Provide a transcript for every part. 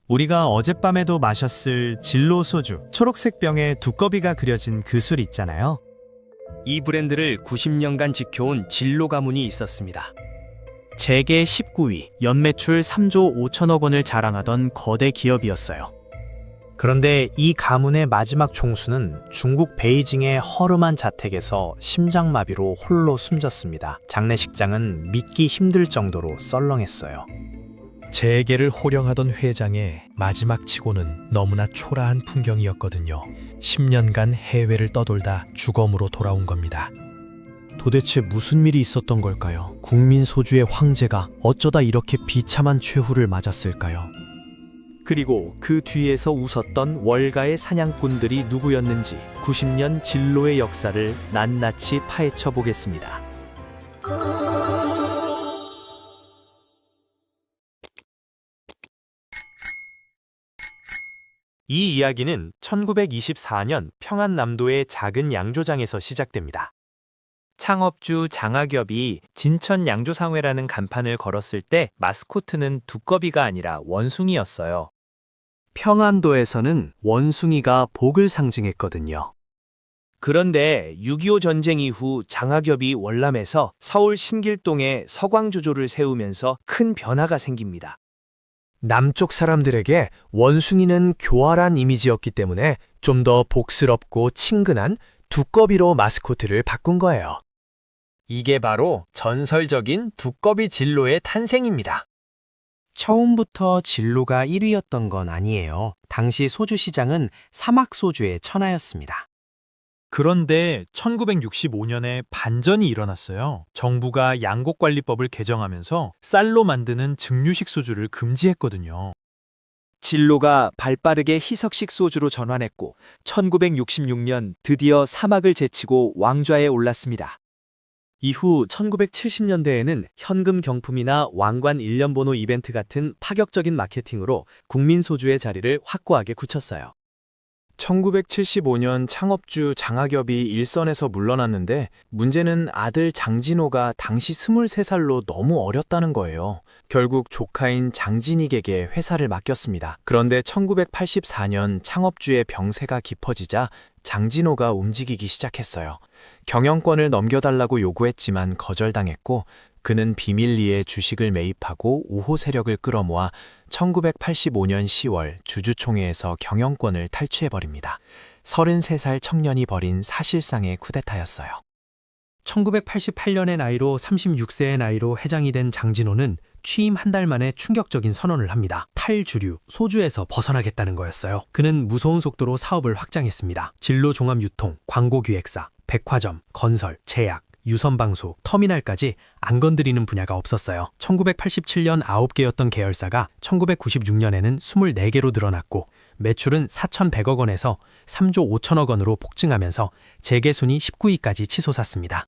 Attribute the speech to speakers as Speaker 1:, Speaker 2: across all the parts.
Speaker 1: 우리가 어젯밤에도 마셨을 진로 소주, 초록색 병에 두꺼비가 그려진 그 술 있잖아요.
Speaker 2: 이 브랜드를 90년간 지켜온 진로 가문이 있었습니다. 재계 19위, 연매출 3조 5천억 원을 자랑하던 거대 기업이었어요.
Speaker 3: 그런데 이 가문의 마지막 총수는 중국 베이징의 허름한 자택에서 심장마비로 홀로 숨졌습니다. 장례식장은 믿기 힘들 정도로 썰렁했어요.
Speaker 4: 재계를 호령하던 회장의 마지막 치고는 너무나 초라한 풍경이었거든요. 10년간 해외를 떠돌다 주검으로 돌아온 겁니다.
Speaker 5: 도대체 무슨 일이 있었던 걸까요? 국민 소주의 황제가 어쩌다 이렇게 비참한 최후를 맞았을까요?
Speaker 2: 그리고 그 뒤에서 웃었던 월가의 사냥꾼들이 누구였는지 90년 진로의 역사를 낱낱이 파헤쳐 보겠습니다. 이 이야기는 1924년 평안남도의 작은 양조장에서 시작됩니다. 창업주 장학엽이 진천 양조상회라는 간판을 걸었을 때 마스코트는 두꺼비가 아니라 원숭이였어요. 평안도에서는 원숭이가 복을 상징했거든요. 그런데 6.25 전쟁 이후 장학엽이 월남에서 서울 신길동에 서광조조를 세우면서 큰 변화가 생깁니다.
Speaker 4: 남쪽 사람들에게 원숭이는 교활한 이미지였기 때문에 좀 더 복스럽고 친근한 두꺼비로 마스코트를 바꾼 거예요.
Speaker 2: 이게 바로 전설적인 두꺼비 진로의 탄생입니다.
Speaker 3: 처음부터 진로가 1위였던 건 아니에요. 당시 소주 시장은 사막 소주의 천하였습니다.
Speaker 1: 그런데 1965년에 반전이 일어났어요. 정부가 양곡관리법을 개정하면서 쌀로 만드는 증류식 소주를 금지했거든요.
Speaker 2: 진로가 발빠르게 희석식 소주로 전환했고 1966년 드디어 사막을 제치고 왕좌에 올랐습니다. 이후 1970년대에는 현금 경품이나 왕관 1년 번호 이벤트 같은 파격적인 마케팅으로 국민 소주의 자리를 확고하게 굳혔어요.
Speaker 4: 1975년 창업주 장학엽이 일선에서 물러났는데 문제는 아들 장진호가 당시 23살로 너무 어렸다는 거예요. 결국 조카인 장진익에게 회사를 맡겼습니다. 그런데 1984년 창업주의 병세가 깊어지자 장진호가 움직이기 시작했어요. 경영권을 넘겨달라고 요구했지만 거절당했고 그는 비밀리에 주식을 매입하고 우호 세력을 끌어모아 1985년 10월 주주총회에서 경영권을 탈취해버립니다. 33살 청년이 벌인 사실상의 쿠데타였어요.
Speaker 6: 1988년의 나이로 36세의 나이로 회장이 된 장진호는 취임 한 달 만에 충격적인 선언을 합니다. 탈주류, 소주에서 벗어나겠다는 거였어요. 그는 무서운 속도로 사업을 확장했습니다. 진로 종합유통, 광고기획사, 백화점, 건설, 제약, 유선방수, 터미널까지 안 건드리는 분야가 없었어요. 1987년 9개였던 계열사가 1996년에는 24개로 늘어났고 매출은 4,100억 원에서 3조 5천억 원으로 폭증하면서 재계순위 19위까지 치솟았습니다.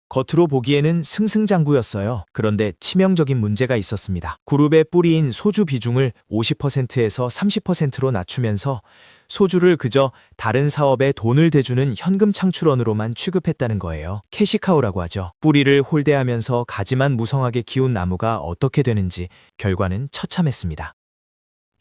Speaker 2: 겉으로 보기에는 승승장구였어요. 그런데 치명적인 문제가 있었습니다. 그룹의 뿌리인 소주 비중을 50%에서 30%로 낮추면서 소주를 그저 다른 사업에 돈을 대주는 현금 창출원으로만 취급했다는 거예요. 캐시카우라고 하죠. 뿌리를 홀대하면서 가지만 무성하게 키운 나무가 어떻게 되는지 결과는 처참했습니다.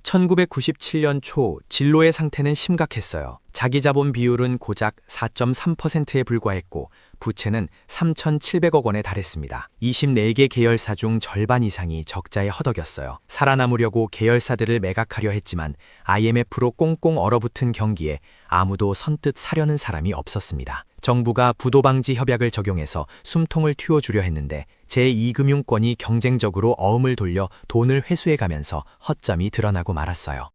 Speaker 2: 1997년 초 진로의 상태는 심각했어요. 자기 자본 비율은 고작 4.3%에 불과했고 부채는 3,700억 원에 달했습니다. 24개 계열사 중 절반 이상이 적자에 허덕였어요. 살아남으려고 계열사들을 매각하려 했지만 IMF로 꽁꽁 얼어붙은 경기에 아무도 선뜻 사려는 사람이 없었습니다. 정부가 부도방지 협약을 적용해서 숨통을 틔워주려 했는데 제2금융권이 경쟁적으로 어음을 돌려 돈을 회수해가면서 허점이 드러나고 말았어요.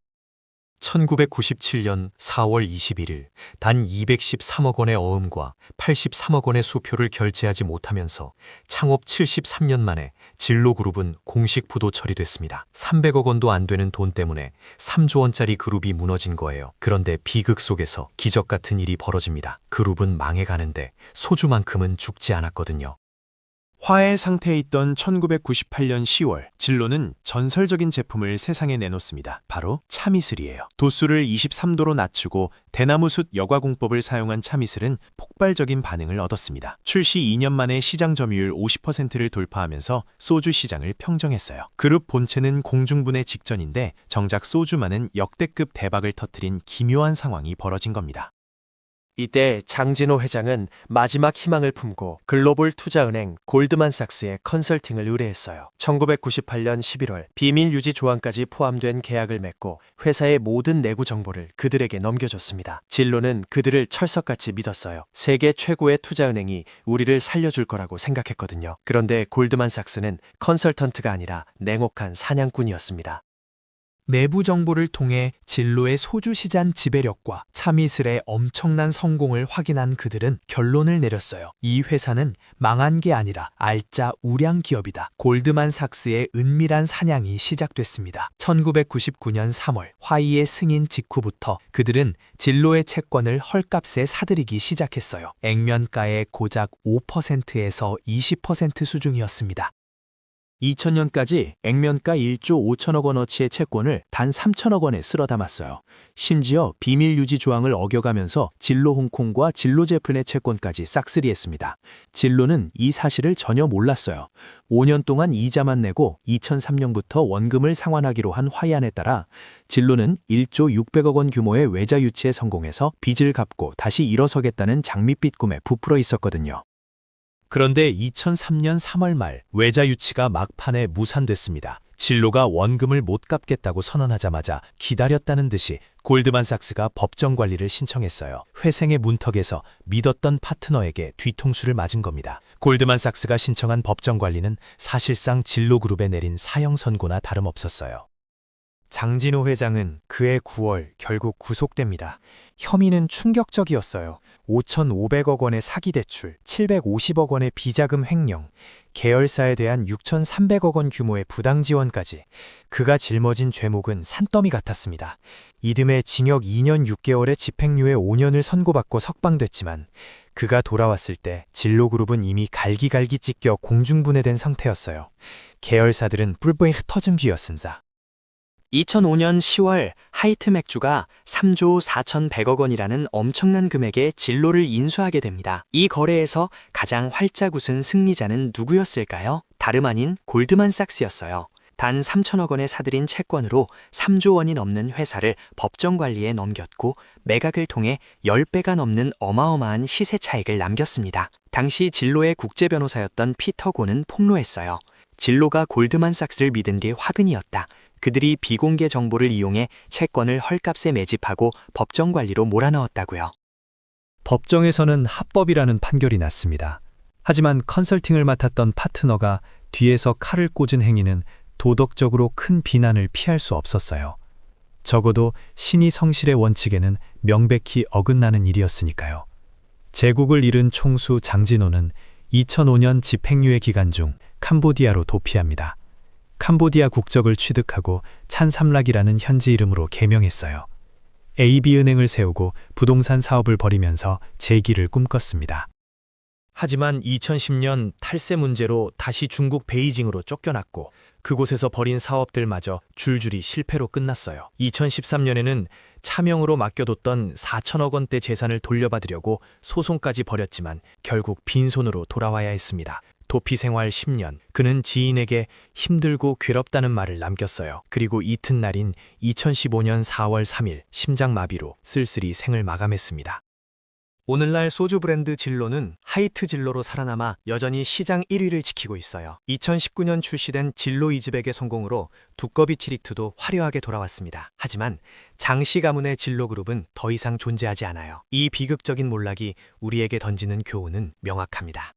Speaker 4: 1997년 4월 21일 단 213억 원의 어음과 83억 원의 수표를 결제하지 못하면서 창업 73년 만에 진로그룹은 공식 부도 처리됐습니다. 300억 원도 안 되는 돈 때문에 3조 원짜리 그룹이 무너진 거예요. 그런데 비극 속에서 기적 같은 일이 벌어집니다. 그룹은 망해가는데 소주만큼은 죽지 않았거든요.
Speaker 2: 화해 상태에 있던 1998년 10월, 진로는 전설적인 제품을 세상에 내놓습니다. 바로 참이슬이에요. 도수를 23도로 낮추고 대나무숯 여과공법을 사용한 참이슬은 폭발적인 반응을 얻었습니다. 출시 2년 만에 시장 점유율 50%를 돌파하면서 소주 시장을 평정했어요. 그룹 본체는 공중분해 직전인데 정작 소주만은 역대급 대박을 터뜨린 기묘한 상황이 벌어진 겁니다.
Speaker 5: 이때 장진호 회장은 마지막 희망을 품고 글로벌 투자은행 골드만삭스에 컨설팅을 의뢰했어요. 1998년 11월 비밀 유지 조항까지 포함된 계약을 맺고 회사의 모든 내구 정보를 그들에게 넘겨줬습니다. 진로는 그들을 철석같이 믿었어요. 세계 최고의 투자은행이 우리를 살려줄 거라고 생각했거든요. 그런데 골드만삭스는 컨설턴트가 아니라 냉혹한 사냥꾼이었습니다.
Speaker 2: 내부 정보를 통해 진로의 소주 시장 지배력과 참이슬의 엄청난 성공을 확인한 그들은 결론을 내렸어요. 이 회사는 망한 게 아니라 알짜 우량 기업이다. 골드만삭스의 은밀한 사냥이 시작됐습니다. 1999년 3월 화이의 승인 직후부터 그들은 진로의 채권을 헐값에 사들이기 시작했어요. 액면가의 고작 5%에서 20% 수준이었습니다. 2000년까지 액면가 1조 5천억 원어치의 채권을 단 3천억 원에 쓸어 담았어요. 심지어 비밀 유지 조항을 어겨가면서 진로 홍콩과 진로 제플의 채권까지 싹쓸이했습니다. 진로는 이 사실을 전혀 몰랐어요. 5년 동안 이자만 내고 2003년부터 원금을 상환하기로 한 화해안에 따라 진로는 1조 600억 원 규모의 외자 유치에 성공해서 빚을 갚고 다시 일어서겠다는 장밋빛 꿈에 부풀어 있었거든요. 그런데 2003년 3월 말 외자 유치가 막판에 무산됐습니다. 진로가 원금을 못 갚겠다고 선언하자마자 기다렸다는 듯이 골드만삭스가 법정 관리를 신청했어요. 회생의 문턱에서 믿었던 파트너에게 뒤통수를 맞은 겁니다. 골드만삭스가 신청한 법정 관리는 사실상 진로그룹에 내린 사형 선고나 다름없었어요. 장진호 회장은 그해 9월 결국 구속됩니다. 혐의는 충격적이었어요. 5,500억 원의 사기 대출, 750억 원의 비자금 횡령, 계열사에 대한 6,300억 원 규모의 부당 지원까지 그가 짊어진 죄목은 산더미 같았습니다. 이듬해 징역 2년 6개월에 집행유예 5년을 선고받고 석방됐지만 그가 돌아왔을 때 진로그룹은 이미 갈기갈기 찢겨 공중분해된 상태였어요. 계열사들은 뿔뿔이 흩어진 뒤였습니다. 2005년 10월 하이트 맥주가 3조 4,100억 원이라는 엄청난 금액의 진로를 인수하게 됩니다. 이 거래에서 가장 활짝 웃은 승리자는 누구였을까요? 다름 아닌 골드만삭스였어요. 단 3천억 원에 사들인 채권으로 3조 원이 넘는 회사를 법정 관리에 넘겼고 매각을 통해 10배가 넘는 어마어마한 시세 차익을 남겼습니다. 당시 진로의 국제 변호사였던 피터 고는 폭로했어요. 진로가 골드만삭스를 믿은 게 화근이었다. 그들이 비공개 정보를 이용해 채권을 헐값에 매집하고 법정 관리로 몰아넣었다고요.
Speaker 6: 법정에서는 합법이라는 판결이 났습니다. 하지만 컨설팅을 맡았던 파트너가 뒤에서 칼을 꽂은 행위는 도덕적으로 큰 비난을 피할 수 없었어요. 적어도 신의 성실의 원칙에는 명백히 어긋나는 일이었으니까요. 제국을 잃은 총수 장진호는 2005년 집행유예 기간 중 캄보디아로 도피합니다. 캄보디아 국적을 취득하고 찬삼락이라는 현지 이름으로 개명했어요. AB은행을 세우고 부동산 사업을 벌이면서 재기를 꿈꿨습니다.
Speaker 2: 하지만 2010년 탈세 문제로 다시 중국 베이징으로 쫓겨났고 그곳에서 벌인 사업들마저 줄줄이 실패로 끝났어요. 2013년에는 차명으로 맡겨뒀던 4천억 원대 재산을 돌려받으려고 소송까지 벌였지만 결국 빈손으로 돌아와야 했습니다. 도피 생활 10년, 그는 지인에게 힘들고 괴롭다는 말을 남겼어요. 그리고 이튿날인 2015년 4월 3일 심장마비로 쓸쓸히 생을 마감했습니다.
Speaker 3: 오늘날 소주 브랜드 진로는 하이트 진로로 살아남아 여전히 시장 1위를 지키고 있어요. 2019년 출시된 진로 이즈백의 성공으로 두꺼비 티리트도 화려하게 돌아왔습니다. 하지만 장씨 가문의 진로그룹은 더 이상 존재하지 않아요. 이 비극적인 몰락이 우리에게 던지는 교훈은 명확합니다.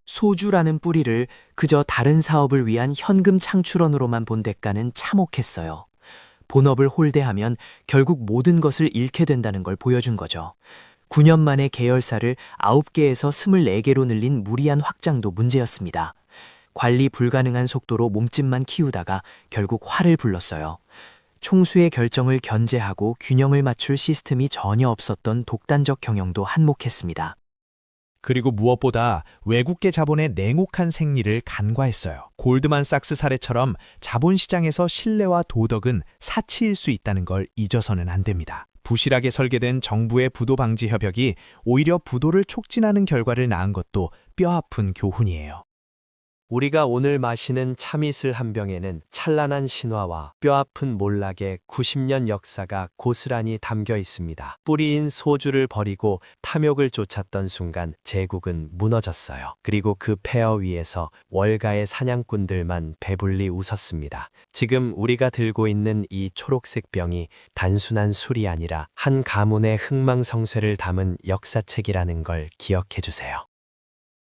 Speaker 7: 소주라는 뿌리를 그저 다른 사업을 위한 현금 창출원으로만 본 대가는 참혹했어요. 본업을 홀대하면 결국 모든 것을 잃게 된다는 걸 보여준 거죠. 9년 만에 계열사를 9개에서 24개로 늘린 무리한 확장도 문제였습니다. 관리 불가능한 속도로 몸집만 키우다가 결국 화를 불렀어요. 총수의 결정을 견제하고 균형을 맞출 시스템이 전혀 없었던 독단적 경영도 한몫했습니다.
Speaker 2: 그리고 무엇보다 외국계 자본의 냉혹한 생리를 간과했어요. 골드만삭스 사례처럼 자본시장에서 신뢰와 도덕은 사치일 수 있다는 걸 잊어서는 안 됩니다. 부실하게 설계된 정부의 부도 방지 협약이 오히려 부도를 촉진하는 결과를 낳은 것도 뼈아픈 교훈이에요.
Speaker 5: 우리가 오늘 마시는 참이슬 한 병에는 찬란한 신화와 뼈아픈 몰락의 90년 역사가 고스란히 담겨 있습니다. 뿌리인 소주를 버리고 탐욕을 쫓았던 순간 제국은 무너졌어요. 그리고 그 폐허 위에서 월가의 사냥꾼들만 배불리 웃었습니다. 지금 우리가 들고 있는 이 초록색 병이 단순한 술이 아니라 한 가문의 흥망성쇠를 담은 역사책이라는 걸 기억해 주세요.